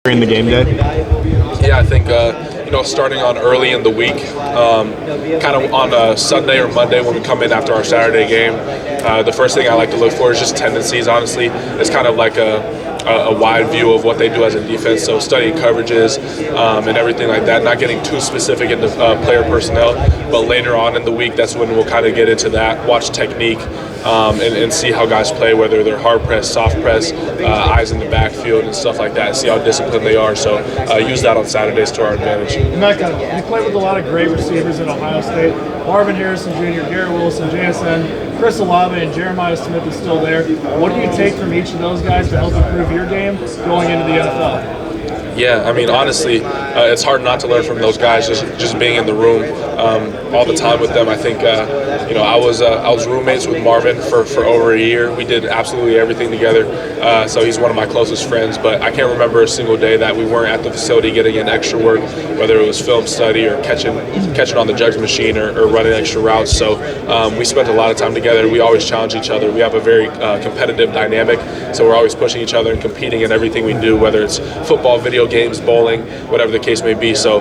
during the game day? Yeah, I think starting on early in the week, kind of on a Sunday or Monday when we come in after our Saturday game, the first thing I like to look for is just tendencies. Honestly, it's kind of like a wide view of what they do as a defense. So studying coverages and everything like that, not getting too specific into player personnel. But later on in the week, that's when we'll kind of get into that, watch technique, and see how guys play, whether they're hard press, soft press, eyes in the backfield and stuff like that, and see how disciplined they are. So use that on Saturdays to our advantage. Emeka, you played with a lot of great receivers at Ohio State. Marvin Harrison Jr., Garrett Wilson, JSN, Chris Olave, and Jeremiah Smith is still there. What do you take from each of those guys to help improve your game going into the NFL? Yeah, I mean, honestly, it's hard not to learn from those guys. Just being in the room all the time with them. I think I was roommates with Marvin for over a year. We did absolutely everything together. So he's one of my closest friends. But I can't remember a single day that we weren't at the facility getting in extra work, whether it was film study or catching on the jugs machine or running extra routes. So we spent a lot of time together. We always challenge each other. We have a very competitive dynamic. So we're always pushing each other and competing in everything we do, whether it's football, video games, bowling, whatever the case may be. So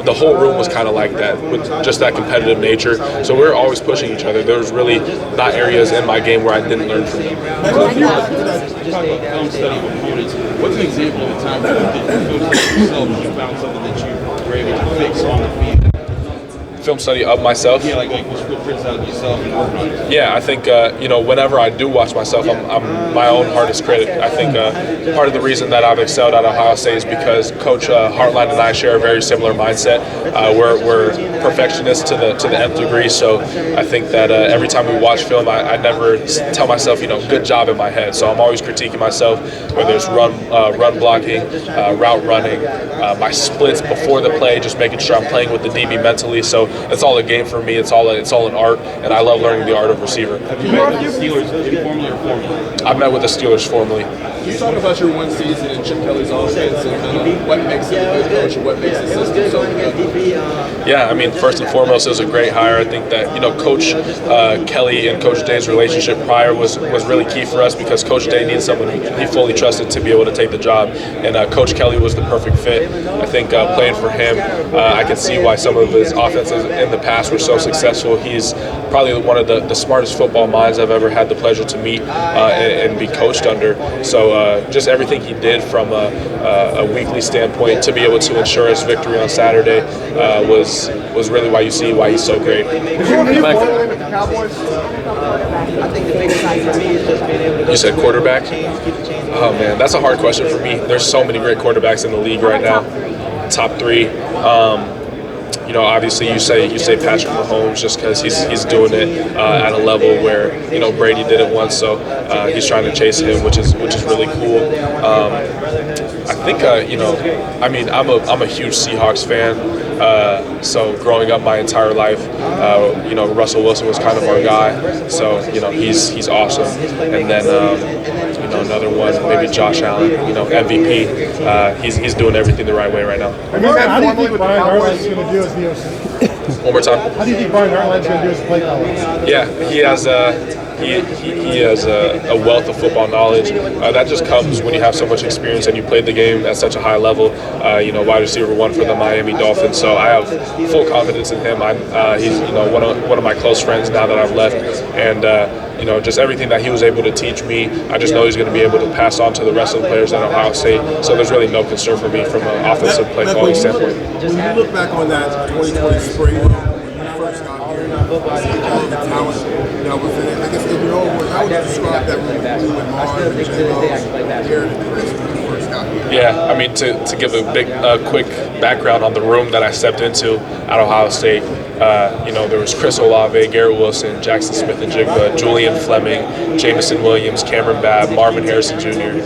the whole room was kind of like that, with just that competitive nature. So we're always pushing each other. There was really not areas in my game where I didn't learn from them. Talk about film study of opponents. What's an example of a time when you did film study yourself and you found something that you were able to fix on the field? Film study of myself. Yeah, like you criticize out of yourself and work on it. Yeah, I think whenever I do watch myself, I'm my own hardest critic. I think part of the reason that I've excelled at Ohio State is because Coach Hartline and I share a very similar mindset. We're perfectionists to the nth degree. So I think that every time we watch film, I never tell myself, good job in my head. So I'm always critiquing myself, whether it's run blocking, route running, my splits before the play, just making sure I'm playing with the DB mentally. So it's all a game for me. It's all an art, and I love learning the art of receiver. Have you met with the Steelers informally or formally? I've met with the Steelers formally. Can you talk about your one season in Chip Kelly's offense and kind of what makes him a good coach and what makes the system so good? Yeah, I mean, first and foremost, it was a great hire. I think that Coach Kelly and Coach Day's relationship prior was really key for us because Coach Day needs someone he fully trusted to be able to take the job, and Coach Kelly was the perfect fit. I think playing for him, I can see why some of his offenses in the past were so successful. He's probably one of the smartest football minds I've ever had the pleasure to meet and be coached under. So just everything he did from a weekly standpoint to be able to ensure us victory on Saturday was really why he's so great. You said quarterback? Oh man, that's a hard question for me. There's so many great quarterbacks in the league right now. Top three. Obviously you say Patrick Mahomes just because he's doing it at a level where Brady did it once, so he's trying to chase him, which is really cool. I think I'm a huge Seahawks fan. So growing up my entire life, Russell Wilson was kind of our guy. So he's awesome. And then another one, maybe Josh Allen. MVP. He's doing everything the right way right now. How do you think Brian Hartline's going to do as the OC? One more time. How do you think Brian Hartline's going to do as play caller? Yeah, he has a wealth of football knowledge. That just comes when you have so much experience and you played the game at such a high level. Wide receiver one for the Miami Dolphins. So I have full confidence in him. He's one of my close friends now that I've left, and just everything that he was able to teach me, I just know he's going to be able to pass on to the rest of the players at Ohio State. So there's really no concern for me from an offensive play calling standpoint. When you look back on that 2020 spring, when you first got here, all the talent that was in it, I guess how would you describe that room with Marvin and Jared and Chris when you first got here? Yeah, I mean, to give a quick background on the room that I stepped into at Ohio State, there was Chris Olave, Garrett Wilson, Jackson Smith and Jigba, Julian Fleming, Jamison Williams, Cameron Babb, Marvin Harrison Jr.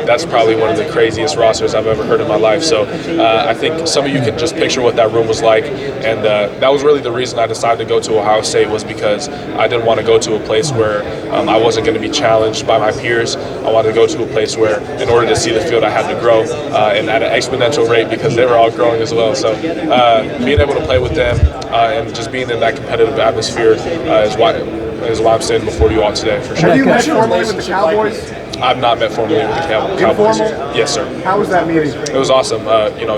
That's probably one of the craziest rosters I've ever heard in my life. So I think some of you can just picture what that room was like. And that was really the reason I decided to go to Ohio State, was because I didn't want to go to a place where I wasn't going to be challenged by my peers. I wanted to go to a place where, in order to see the field, I had to grow and at an exponential rate because they were all growing as well. So being able to play with them and just being in that competitive atmosphere is why I'm standing before you all today, for sure. Have you met formally with the Cowboys? I've not met formally with the Cowboys. Informal? Yes, sir. How was that meeting? It was awesome.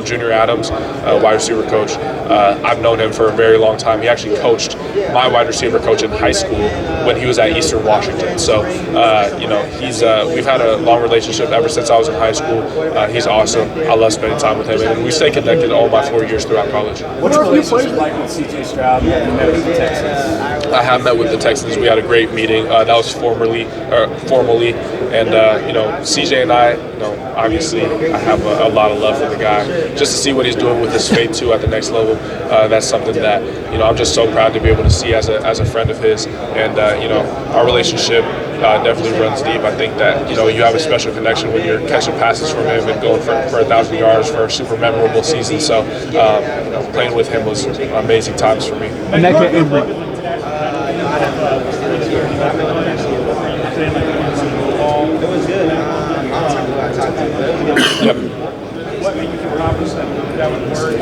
Junior Adams, wide receiver coach. I've known him for a very long time. He actually coached my wide receiver coach in high school when he was at Eastern Washington. So, we've had a long relationship ever since I was in high school. He's awesome. I love spending time with him, and we stay connected all my 4 years throughout college. What's your relationship like with C.J. Stroud and met with the Texans? I have met with the Texans. We had a great meeting. That was formally, and CJ and I, obviously, I have a lot of love for the guy. Just to see what he's doing with his faith too at the next level, that's something that I'm just so proud to be able to see as a friend of his. And our relationship definitely runs deep. I think that you have a special connection when you're catching passes from him and going for 1,000 yards for a super memorable season. So playing with him was amazing times for me. Emeka Egbuka. It was good. Yep. What made you feel confident that would work?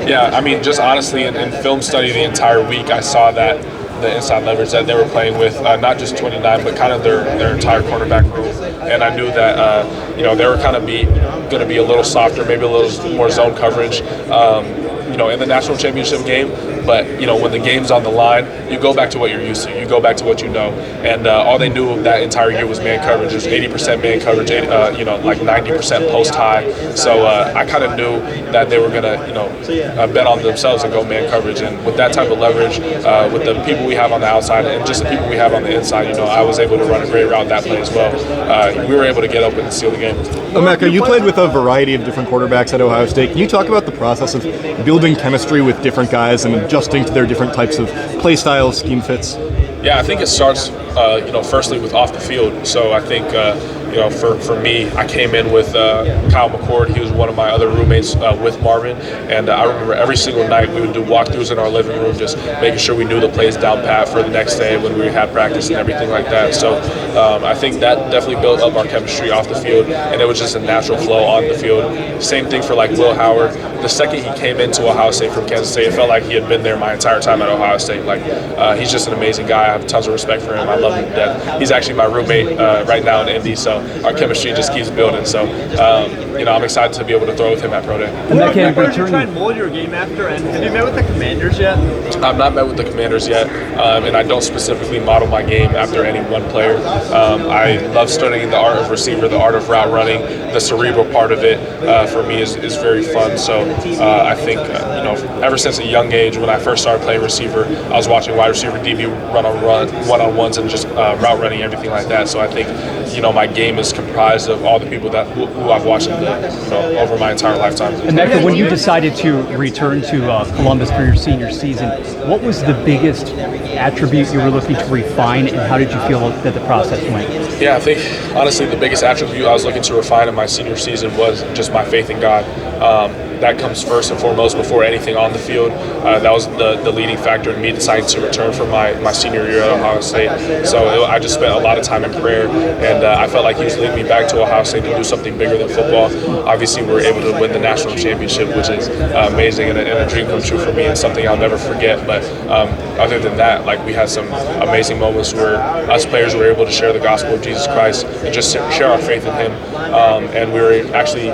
Yeah, I mean, just honestly, in film study the entire week, I saw that the inside leverage that they were playing with, not just 29, but kind of their entire cornerback room. And I knew that they were kind of going to be a little softer, maybe a little more zone coverage. In the national championship game, but when the game's on the line, you go back to what you're used to. You go back to what you know, and all they knew that entire year was man coverage. It was 80% man coverage, like 90% post high. So I kind of knew that they were gonna, bet on themselves and go man coverage. And with that type of leverage, with the people we have on the outside and just the people we have on the inside, I was able to run a great route that play as well. We were able to get open and seal the game. Emeka, you played with a variety of different quarterbacks at Ohio State. Can you talk about the process of building chemistry with different guys and adjusting to their different types of play styles, scheme fits? Yeah, I think it starts, firstly with off the field. So I think, for me, I came in with Kyle McCord. He was one of my other roommates with Marvin. And I remember every single night we would do walkthroughs in our living room, just making sure we knew the plays down pat for the next day when we had practice and everything like that. So I think that definitely built up our chemistry off the field. And it was just a natural flow on the field. Same thing for like Will Howard. The second he came into Ohio State from Kansas State, it felt like he had been there my entire time at Ohio State. He's just an amazing guy. I have tons of respect for him. I love him to death. He's actually my roommate right now in Indy, so our chemistry just keeps building. So, I'm excited to be able to throw with him at Pro Day. What did you try and mold your game after? And have you met with the Commanders yet? I've not met with the Commanders yet, and I don't specifically model my game after any one player. I love studying the art of receiver, the art of route running. The cerebral part of it for me is very fun. So I think, ever since a young age, when I first started playing receiver, I was watching wide receiver DB run one-on-ones and just route running, everything like that. So I think, my game is comprised of all the people who I've watched over my entire lifetime. And Emeka, when you decided to return to Columbus for your senior season, what was the biggest attribute you were looking to refine, and how did you feel that the process went? Yeah, I think, honestly, the biggest attribute I was looking to refine in my senior season was just my faith in God. That comes first and foremost before anything on the field. That was the leading factor in me deciding to return for my senior year at Ohio State. So I just spent a lot of time in prayer, and I felt like he was leading me back to Ohio State to do something bigger than football. Obviously, we were able to win the national championship, which is amazing and a dream come true for me, and something I'll never forget. But other than that, we had some amazing moments where us players were able to share the gospel of Jesus Christ and just share our faith in Him. And we were actually,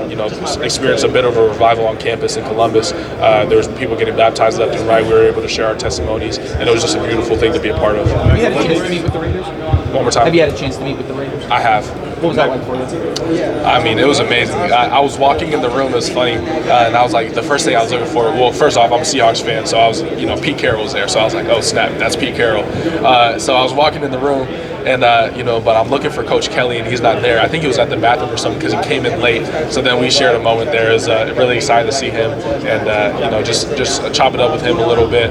experienced a bit of a revival on campus in Columbus. There was people getting baptized left and right. We were able to share our testimonies, and it was just a beautiful thing to be a part of. Have you had a chance to meet with the Raiders? One more time. Have you had a chance to meet with the Raiders? I have. What was that like for you? I mean, it was amazing. I was walking in the room, it was funny, and I was like, the first thing I was looking for, well, first off, I'm a Seahawks fan, so I was, Pete Carroll was there, so I was like, oh snap, that's Pete Carroll. So I was walking in the room, and but I'm looking for Coach Kelly, and he's not there. I think he was at the bathroom or something because he came in late. So then we shared a moment there. It was really excited to see him, and just chop it up with him a little bit.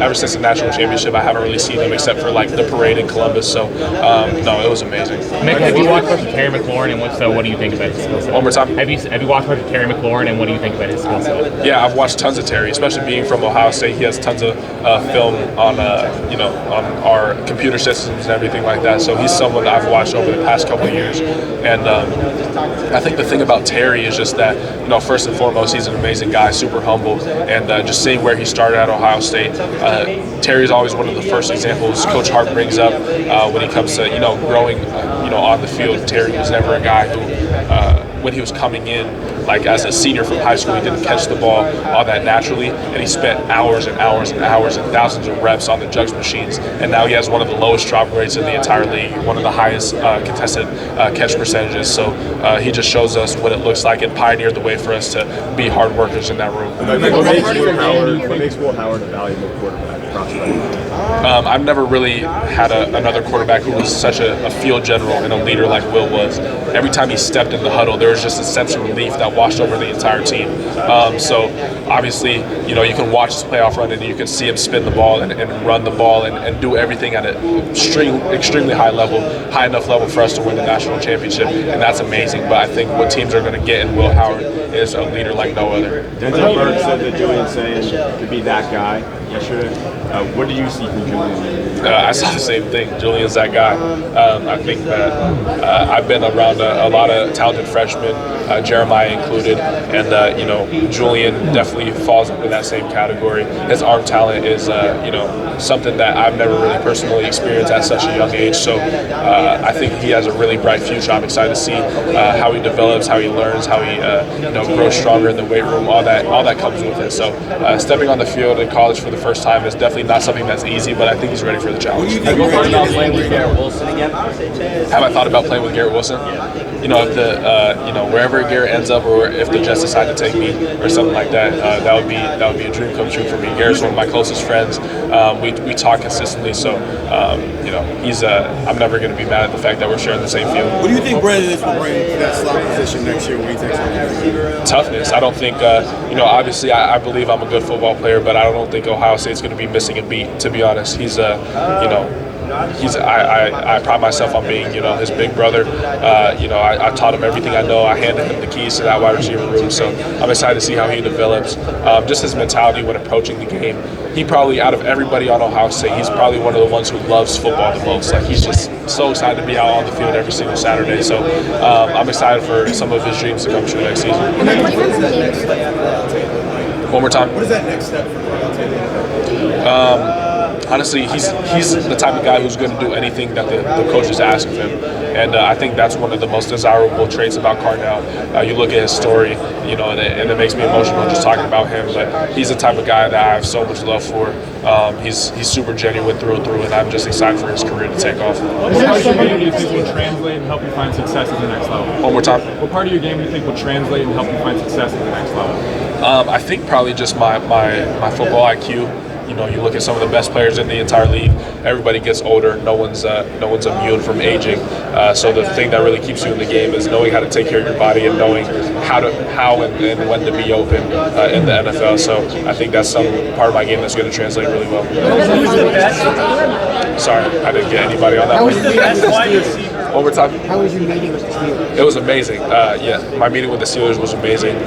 Ever since the national championship, I haven't really seen him except for the parade in Columbus. So no, it was amazing. Mick, have you watched much of Terry McLaurin, and what do you think about his skill set? One more time. Have you watched much of Terry McLaurin, and what do you think about his skill set? Yeah, I've watched tons of Terry, especially being from Ohio State. He has tons of film on on our computer systems and everything like like that. So he's someone that I've watched over the past couple of years. And I think the thing about Terry is just that, first and foremost, he's an amazing guy, super humble, and just seeing where he started at Ohio State, Terry's always one of the first examples Coach Hart brings up when he comes to, growing, on the field. Terry was never a guy who, when he was coming in, like as a senior from high school, he didn't catch the ball all that naturally, and he spent hours and hours and hours and thousands of reps on the jugs machines, and now he has one of the lowest drop rates in the entire league, one of the highest contested catch percentages. So he just shows us what it looks like and pioneered the way for us to be hard workers in that room. What makes Will Howard a valuable quarterback prospect? I've never really had another quarterback who was such a field general and a leader like Will was. Every time he stepped in the huddle, there was just a sense of relief that washed over the entire team. So obviously, you can watch his playoff run and you can see him spin the ball and run the ball and do everything at an extremely high level, high enough level for us to win the national championship, and that's amazing. But I think what teams are going to get in Will Howard is a leader like no other. Denzel Burke said that Julian's saying to be that guy yesterday. What do you see from Julian? I saw the same thing. Julian's that guy. I think that I've been around a lot of talented freshmen, Jeremiah included, and Julian definitely falls into that same category. His arm talent is something that I've never really personally experienced at such a young age. So I think he has a really bright future. I'm excited to see how he develops, how he learns, how he grows stronger in the weight room. All that comes with it. So stepping on the field in college for the first time is definitely not something that's easy, but I think he's ready for the challenge. Have you thought about playing with Garrett Wilson again? Have I thought about playing with Garrett Wilson? If the wherever Garrett ends up, or if the Jets decide to take me or something like that, that would be a dream come true for me. Garrett's one of my closest friends. We talk consistently, so he's I'm never going to be mad at the fact that we're sharing the same field. What do you think Brandon is will bring to that slot position next year when he takes over? Toughness. I don't think obviously I believe I'm a good football player, but I don't think Ohio State's going to be missing a beat. To be honest, he's I pride myself on being, his big brother. I taught him everything I know. I handed him the keys to that wide receiver room. So I'm excited to see how he develops. Just his mentality when approaching the game. He probably, out of everybody on Ohio State, he's probably one of the ones who loves football the most. Like, he's just so excited to be out on the field every single Saturday. So I'm excited for some of his dreams to come true next season. One more time. What is that next step for Honestly, he's the type of guy who's going to do anything that the coaches ask of him, and I think that's one of the most desirable traits about Carnell. You look at his story, and it makes me emotional just talking about him. But he's the type of guy that I have so much love for. He's super genuine through and through, and I'm just excited for his career to take off. What part of your game do you think will translate and help you find success at the next level? One more time. What part of your game do you think will translate and help you find success at the next level? I think probably just my football IQ. You look at some of the best players in the entire league. Everybody gets older. No one's immune from aging. So the thing that really keeps you in the game is knowing how to take care of your body and knowing how and when to be open in the NFL. So I think that's some part of my game that's going to translate really well. Who's the best? Sorry, I didn't get anybody on that one. One more time. How was your meeting with the Steelers? It was amazing. My meeting with the Steelers was amazing.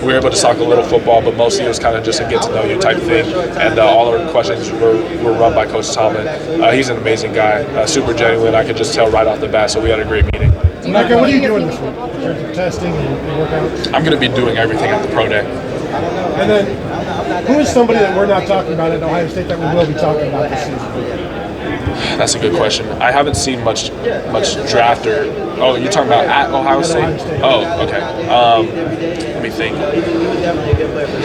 We were able to talk a little football, but mostly it was kind of just a get-to-know-you type thing. And all our questions were run by Coach Tomlin. He's an amazing guy, super genuine. I could just tell right off the bat, so we had a great meeting. Emeka, what are you doing this week in terms of testing and workouts? I'm going to be doing everything at the Pro Day. And then, who is somebody that we're not talking about at Ohio State that we will be talking about this season? That's a good question. I haven't seen much draft or. Oh, you're talking about at Ohio State? Oh, okay. Let me think.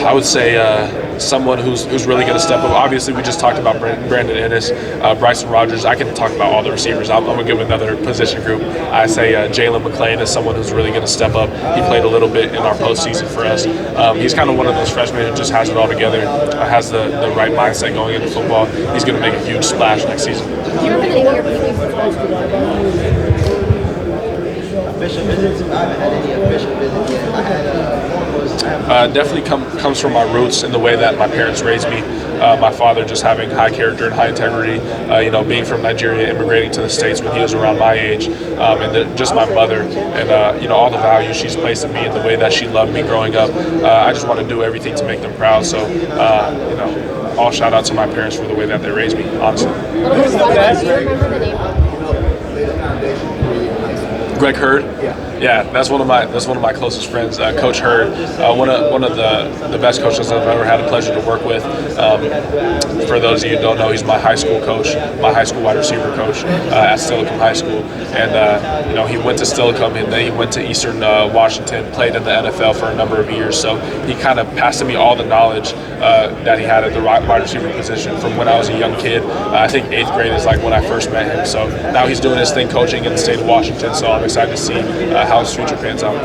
I would say someone who's really going to step up. Obviously, we just talked about Brandon Ennis, Bryson Rogers. I can talk about all the receivers. I'm going to give another position group. I say Jalen McClain is someone who's really going to step up. He played a little bit in our postseason for us. He's kind of one of those freshmen who just has it all together, has the right mindset going into football. He's going to make a huge splash next season. Do you remember the name of your Official visits? I haven't had any official visits yet. I had definitely comes from my roots in the way that my parents raised me. My father just having high character and high integrity, being from Nigeria, immigrating to the States when he was around my age, and then just my mother and, all the values she's placed in me and the way that she loved me growing up. I just want to do everything to make them proud. So, all shout out to my parents for the way that they raised me, honestly. Do you remember the name of Greg Hurd. Yeah, that's one of my closest friends, Coach Hurd. One of the best coaches I've ever had the pleasure to work with. For those of you who don't know, he's my high school coach, my high school wide receiver coach at Steilacoom High School. And you know, he went to Steilacoom and then he went to Eastern Washington, played in the NFL for a number of years. So he kind of passed to me all the knowledge that he had at the wide receiver position from when I was a young kid. I think 8th grade is like when I first met him. So now he's doing his thing coaching in the state of Washington. So I'm excited to see how his future pans out.